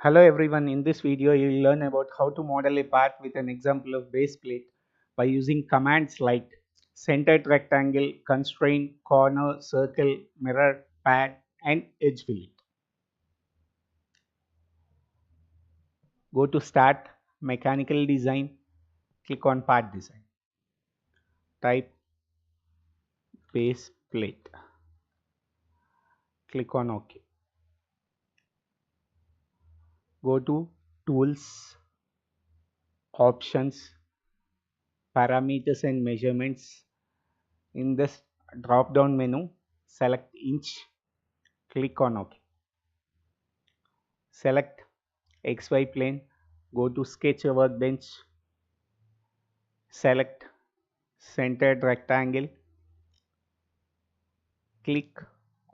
Hello everyone, in this video you will learn about how to model a part with an example of base plate by using commands like centered rectangle, constraint, corner, circle, mirror, pad and edge fillet. Go to start, mechanical design, click on part design. Type base plate. Click on OK. Go to tools, options, parameters and measurements. In this drop down menu, select inch, click on OK. Select XY plane, go to sketch a workbench, select centered rectangle, click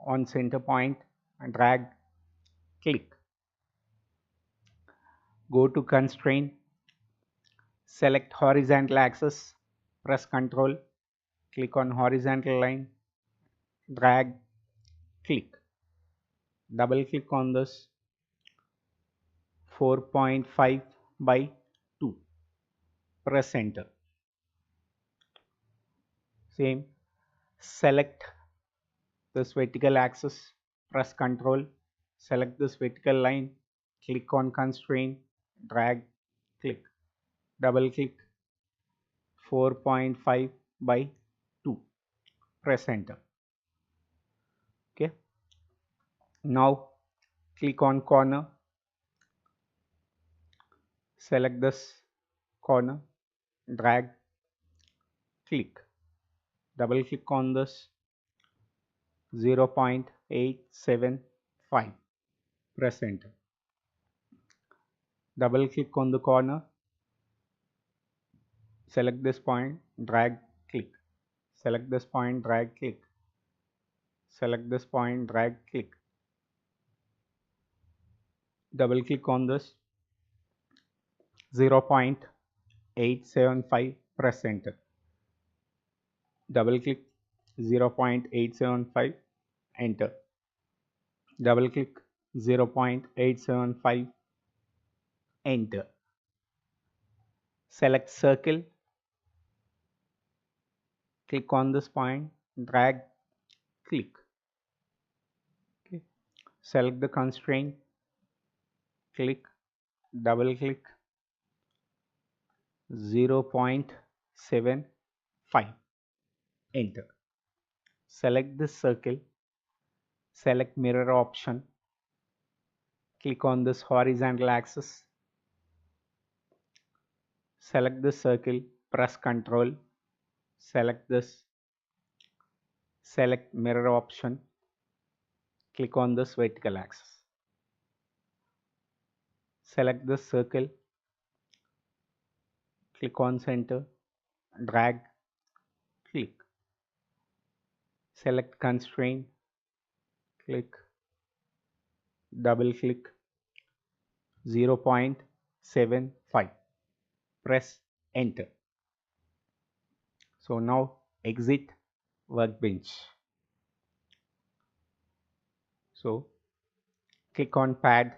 on center point, drag, click. Go to constraint, select horizontal axis, press Ctrl, click on horizontal line, drag, click. Double click on this 4.5 by 2. Press enter. Same. Select this vertical axis, press Ctrl, select this vertical line, click on constraint, drag, click. Double click 4.5 by 2. Press enter. Okay. Now click on corner, select this corner, drag, click. Double click on this 0.875. Press enter. Double click on the corner, select this point, drag, click. Select this point, drag, click. Select this point, drag, click. Double click on this 0.875, press enter. Double click 0.875, enter. Double click 0.875, enter. Select circle, click on this point, drag, click. Okay. Select the constraint, click, double click 0.75, enter. Select this circle, select mirror option, click on this horizontal axis, select this circle, press Ctrl, select this, select mirror option, click on this vertical axis. Select this circle, click on center, drag, click. Select constraint, click, double click 0.75, press enter. So now exit workbench. So click on pad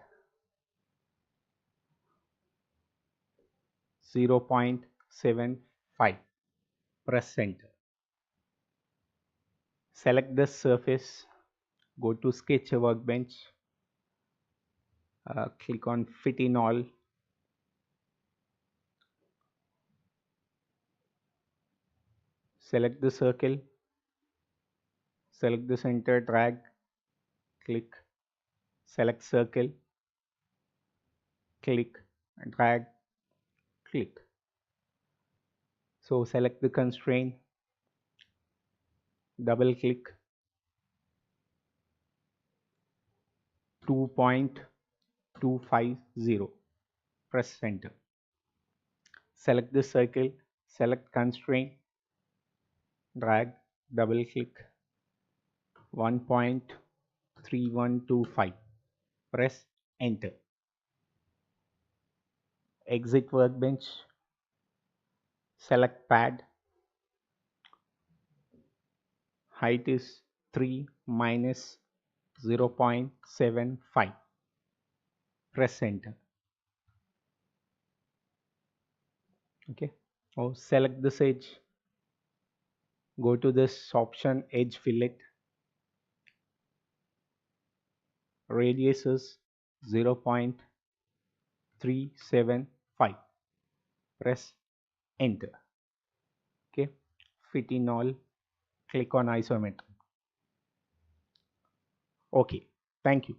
0.75, press enter. Select this surface, go to sketch a workbench, click on fit in all, select the circle, select the center, drag, click, select circle, click, drag, click. So select the constraint, double click 2.250, press enter. Select the circle, select constraint, drag, double click 1.3125, press enter. Exit workbench, select pad, height is 3 minus 0.75, press enter. Okay, now select this edge, go to this option edge fillet, radius is 0.375, press enter. Okay, fit in all, click on isometry. Okay, thank you.